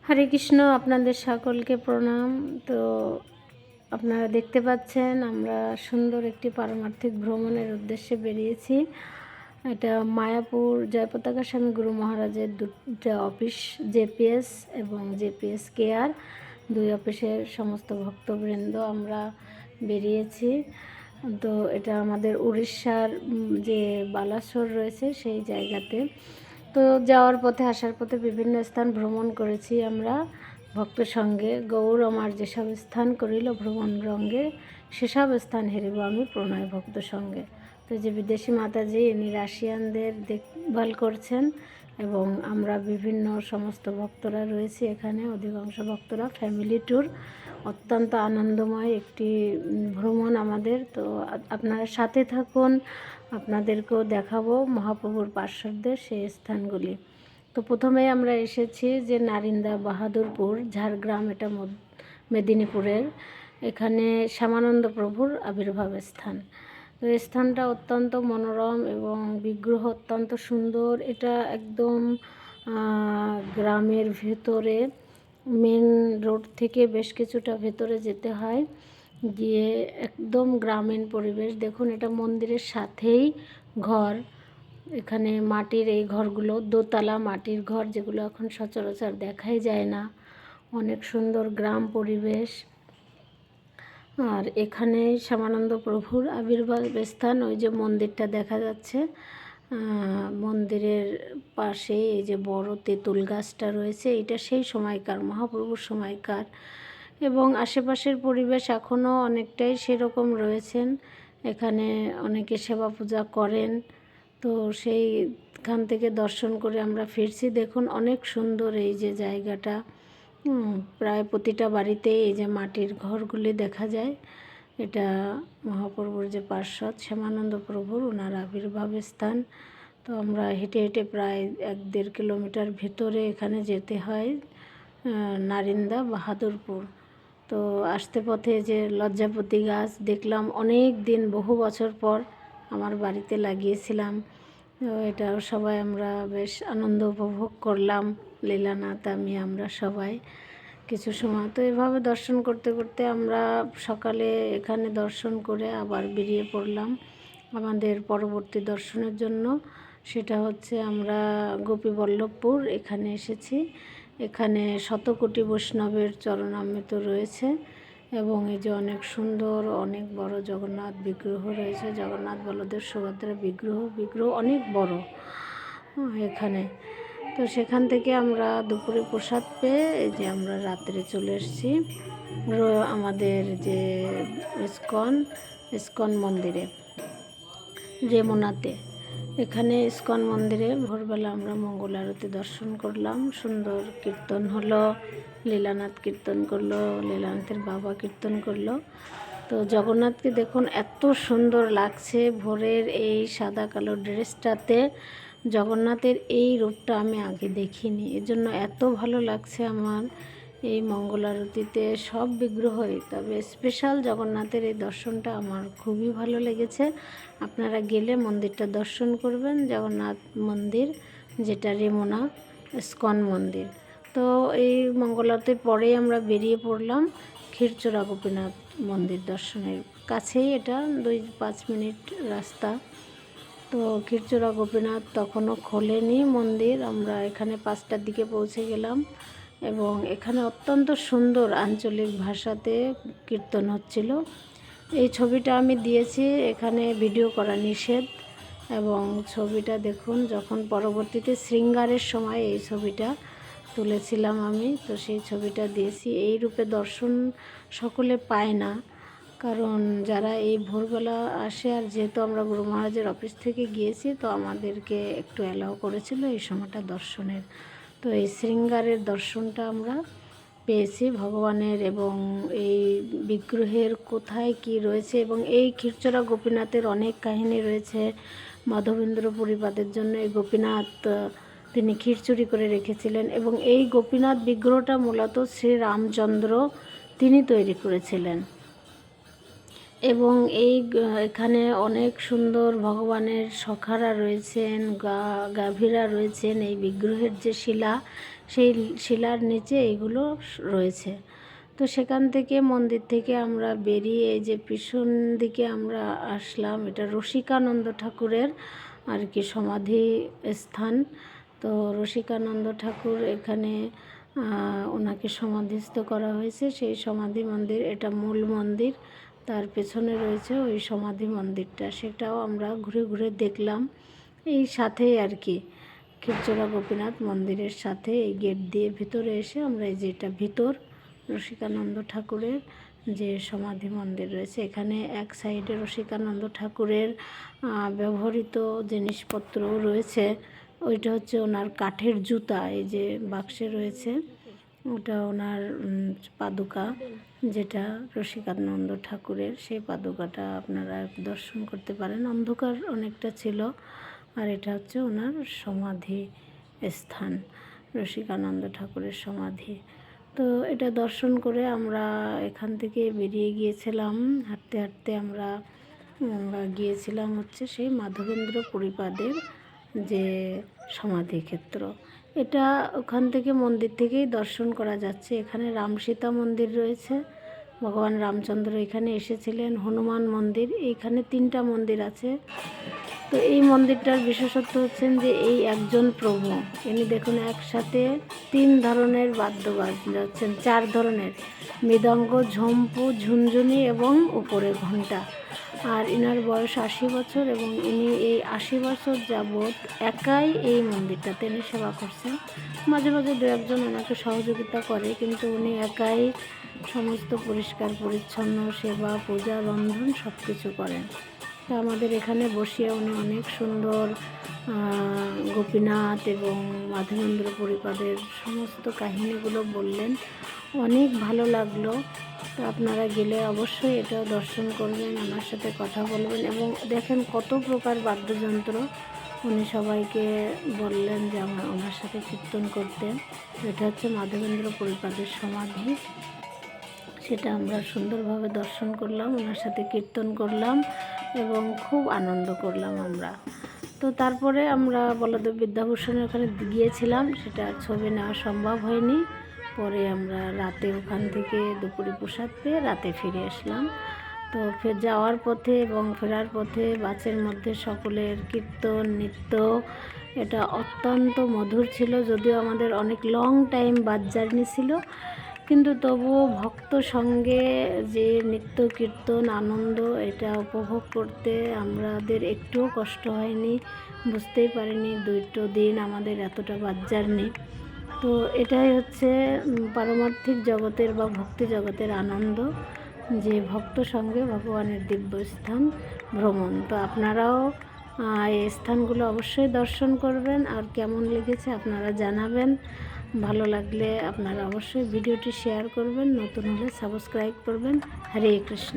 হরে কৃষ্ণ, আপনাদের সকলকে প্রণাম। তো আপনারা দেখতে পাচ্ছেন আমরা সুন্দর একটি পারমার্থিক ভ্রমণের উদ্দেশ্যে বেরিয়েছি। এটা মায়াপুর জয়পতাকা স্বামী গুরু মহারাজের দুটো অফিস, জেপিএস এবং জেপিএস কেয়ার, দুই অফিসের সমস্ত ভক্তবৃন্দ আমরা বেরিয়েছি। তো এটা আমাদের উড়িষ্যার যে বালাসোর রয়েছে সেই জায়গাতে। তো যাওয়ার পথে আসার পথে বিভিন্ন স্থান ভ্রমণ করেছি আমরা ভক্ত সঙ্গে। গৌর আমার যেসব স্থান করিল ভ্রমণ রঙ্গে, সেসব স্থান হেরিব আমি প্রণয় ভক্ত সঙ্গে। তো যে বিদেশি মাতাজি ইনি রাশিয়ানদের দেখভাল করছেন এবং আমরা বিভিন্ন সমস্ত ভক্তরা রয়েছি এখানে, অধিকাংশ ভক্তরা ফ্যামিলি ট্যুর। অত্যন্ত আনন্দময় একটি ভ্রমণ আমাদের। তো আপনারা সাথে থাকুন, আপনাদেরকেও দেখাবো মহাপ্রভুর পার্শ্বদের সেই স্থানগুলি। তো প্রথমে আমরা এসেছি যে নারিন্দা বাহাদুরপুর, ঝাড়গ্রাম, এটা মেদিনীপুরের। এখানে শ্যামানন্দ প্রভুর আবির্ভাব স্থান। তো এই স্থানটা অত্যন্ত মনোরম এবং বিগ্রহ অত্যন্ত সুন্দর। এটা একদম গ্রামের ভেতরে, মেন রোড থেকে বেশ কিছুটা ভেতরে যেতে হয়, গিয়ে একদম গ্রামীণ পরিবেশ। দেখুন, এটা মন্দিরের সাথেই ঘর। এখানে মাটির এই ঘরগুলো, দোতলা মাটির ঘর, যেগুলো এখন সচরাচর দেখাই যায় না। অনেক সুন্দর গ্রাম পরিবেশ। আর এখানে শ্যামানন্দ প্রভুর আবির্ভাব স্থান। ওই যে মন্দিরটা দেখা যাচ্ছে, মন্দিরের পাশে এই যে বড় তেঁতুল গাছটা রয়েছে, এটা সেই সময়কার, মহাপ্রভুর সময়কার। এবং আশেপাশের পরিবেশ এখনও অনেকটাই সেরকম রয়েছেন। এখানে অনেকে সেবা পূজা করেন। তো সেইখান থেকে দর্শন করে আমরা ফিরছি। দেখুন, অনেক সুন্দর এই যে জায়গাটা। প্রায় প্রতিটা বাড়িতেই এই যে মাটির ঘরগুলি দেখা যায়। এটা মহাপ্রভুর যে পার্শ্বদ শ্যামানন্দ প্রভুর, ওনার আবির্ভাব স্থান। তো আমরা হেঁটে হেঁটে প্রায় 1-1.5 কিলোমিটার ভেতরে এখানে যেতে হয়, নারিন্দা বাহাদুরপুর। তো আসতে পথে যে লজ্জাপতি গাছ দেখলাম, অনেক দিন, বহু বছর পর আমার বাড়িতে লাগিয়েছিলাম। তো এটাও সবাই আমরা বেশ আনন্দ উপভোগ করলাম, লীলানাথ, আমরা সবাই কিছু সময়। তো এভাবে দর্শন করতে করতে আমরা সকালে এখানে দর্শন করে আবার বেরিয়ে পড়লাম আমাদের পরবর্তী দর্শনের জন্য। সেটা হচ্ছে আমরা গোপীবল্লভপুর এখানে এসেছি। এখানে শতকোটি বৈষ্ণবের চরণামৃত রয়েছে এবং এই যে অনেক সুন্দর, অনেক বড় জগন্নাথ বিগ্রহ রয়েছে। জগন্নাথ, বলদেব, সুভদ্রা বিগ্রহ অনেক বড় এখানে। তো সেখান থেকে আমরা দুপুরে প্রসাদ পেয়ে এই যে আমরা রাত্রে চলে এসেছি আমাদের যে ইস্কন মন্দিরে, রেমোনাতে। এখানে ইস্কন মন্দিরে ভোরবেলা আমরা মঙ্গল আরতি দর্শন করলাম। সুন্দর কীর্তন হলো, লীলানাথ কীর্তন করলো, লীলানাথের বাবা কীর্তন করলো। তো জগন্নাথকে দেখুন, এত সুন্দর লাগছে ভোরের এই সাদা কালো ড্রেসটাতে। জগন্নাথের এই রূপটা আমি আগে দেখিনি, এজন্য এত ভালো লাগছে আমার এই মঙ্গল আরতিতে। সব বিগ্রহই, তবে স্পেশাল জগন্নাথের এই দর্শনটা আমার খুবই ভালো লেগেছে। আপনারা গেলে মন্দিরটা দর্শন করবেন, জগন্নাথ মন্দির, যেটা রেমোনা ইস্কন মন্দির। তো এই মঙ্গল আরতির পরেই আমরা বেরিয়ে পড়লাম ক্ষীরচোরা গোপীনাথ মন্দির দর্শনের কাছেই, এটা 2-5 মিনিট রাস্তা। তো ক্ষীরচোরা গোপীনাথ তখনও খোলেনি মন্দির। আমরা এখানে 5টার দিকে পৌঁছে গেলাম এবং এখানে অত্যন্ত সুন্দর আঞ্চলিক ভাষাতে কীর্তন হচ্ছিল। এই ছবিটা আমি দিয়েছি, এখানে ভিডিও করা নিষেধ। এবং ছবিটা দেখুন, যখন পরবর্তীতে শৃঙ্গারের সময় এই ছবিটা তুলেছিলাম আমি, তো সেই ছবিটা দিয়েছি। এই রূপে দর্শন সকলে পায় না, কারণ যারা এই ভোরবেলা আসে, আর যেহেতু আমরা গুরু মহারাজের অফিস থেকে গিয়েছি, তো আমাদেরকে একটু অ্যালাউ করেছিল এই সময়টা দর্শনের। তো এই শৃঙ্গারের দর্শনটা আমরা পেয়েছি ভগবানের, এবং এই বিগ্রহের কোথায় কি রয়েছে, এবং এই ক্ষীরচোরা গোপীনাথের অনেক কাহিনী রয়েছে। মাধবেন্দ্র পুরীপাদের জন্য এই গোপীনাথ তিনি ক্ষীর চুরি করে রেখেছিলেন, এবং এই গোপীনাথ বিগ্রহটা মূলত শ্রী রামচন্দ্র তিনি তৈরি করেছিলেন। এবং এখানে অনেক সুন্দর ভগবানের সখারা রয়েছেন, গাভীরা রয়েছেন। এই বিগ্রহের যে শিলা, সেই শিলার নিচে এগুলো রয়েছে। তো সেখান থেকে মন্দির থেকে আমরা বেরিয়ে এই যে পিছন দিকে আমরা আসলাম, এটা রসিকানন্দ ঠাকুরের আর কি সমাধি স্থান। তো রসিকানন্দ ঠাকুর এখানে ওনাকে সমাধিস্থ করা হয়েছে, সেই সমাধি মন্দির, এটা মূল মন্দির, তার পেছনে রয়েছে ওই সমাধি মন্দিরটা, সেটাও আমরা ঘুরে ঘুরে দেখলাম। এই সাথেই আর কি ক্ষীরচোরা গোপীনাথ মন্দিরের সাথে এই গেট দিয়ে ভিতরে এসে আমরা এই যে এটা ভিতর রসিকানন্দ ঠাকুরের যে সমাধি মন্দির রয়েছে, এখানে এক সাইডে রসিকানন্দ ঠাকুরের ব্যবহৃত জিনিসপত্রও রয়েছে। ওইটা হচ্ছে ওনার কাঠের জুতা, এই যে বাক্সে রয়েছে, ওটা ওনার পাদুকা, যেটা রসিকানন্দ ঠাকুরের, সেই পাদুকাটা আপনারা দর্শন করতে পারেন। অন্ধকার অনেকটা ছিল। আর এটা হচ্ছে ওনার সমাধি স্থান, রসিকানন্দ ঠাকুরের সমাধি। তো এটা দর্শন করে আমরা এখান থেকে বেরিয়ে গিয়েছিলাম। হাঁটতে হাঁটতে আমরা গিয়েছিলাম হচ্ছে সেই মাধবেন্দ্র পরিপাদের যে সমাধিক্ষেত্র, এটা ওখান থেকে মন্দির থেকেই দর্শন করা যাচ্ছে। এখানে রাম সীতা মন্দির রয়েছে, ভগবান রামচন্দ্র এখানে এসেছিলেন, হনুমান মন্দির, এইখানে 3টা মন্দির আছে। তো এই মন্দিরটার বিশেষত্ব হচ্ছেন যে এই একজন প্রভু, ইনি দেখুন একসাথে 3 ধরনের বাদ্য বাজাচ্ছেন, 4 ধরনের, মৃদঙ্গ, ঝম্পু, ঝুনঝুনি এবং উপরে ঘণ্টা। আর ইনার বয়স 80 বছর এবং ইনি এই 80 বছর যাবৎ একাই এই মন্দিরটাতে ইনি সেবা করছেন। মাঝে মাঝে 2-1জন ওনাকে সহযোগিতা করে, কিন্তু উনি একাই সমস্ত পরিষ্কার পরিচ্ছন্ন, সেবা, পূজা, রন্ধন সব কিছু করেন। তো আমাদের এখানে বসিয়ে উনি অনেক সুন্দর গোপীনাথ এবং মাধবেন্দ্র পরিপাদের সমস্ত কাহিনীগুলো বললেন, অনেক ভালো লাগলো। তো আপনারা গেলে অবশ্যই এটাও দর্শন করবেন, ওনার সাথে কথা বলবেন। এবং দেখেন কত প্রকার বাদ্যযন্ত্র, উনি সবাইকে বললেন যে আমরা ওনার সাথে কীর্তন করতে। এটা হচ্ছে মাধবেন্দ্র পরিপাদের সমাধি, সেটা আমরা সুন্দরভাবে দর্শন করলাম, ওনার সাথে কীর্তন করলাম এবং খুব আনন্দ করলাম আমরা। তো তারপরে আমরা বলদেব বিদ্যাভূষণের ওখানে গিয়েছিলাম, সেটা আর ছবি নেওয়া সম্ভব হয়নি। পরে আমরা রাতে ওখান থেকে দুপুরে প্রসাদ পেয়ে রাতে ফিরে আসলাম। তো যাওয়ার পথে এবং ফেরার পথে বাসের মধ্যে সকলের কীর্তন, নৃত্য, এটা অত্যন্ত মধুর ছিল। যদিও আমাদের অনেক লং টাইম বাস জার্নি ছিল, কিন্তু তবুও ভক্ত সঙ্গে যে নৃত্য, কীর্তন, আনন্দ, এটা উপভোগ করতে আমাদের একটুও কষ্ট হয়নি, বুঝতেই পারিনি 2টো দিন আমাদের এতটা বাস জার্নি। তো এটাই হচ্ছে পারমার্থিক জগতের বা ভক্তি জগতের আনন্দ, যে ভক্ত সঙ্গে ভগবানের দিব্য স্থান ভ্রমণ। তো আপনারাও এই স্থানগুলো অবশ্যই দর্শন করবেন, আর কেমন লেগেছে আপনারা জানাবেন। ভালো লাগলে আপনারা অবশ্যই ভিডিওটি শেয়ার করবেন, নতুন হলে সাবস্ক্রাইব করবেন। হরে কৃষ্ণ।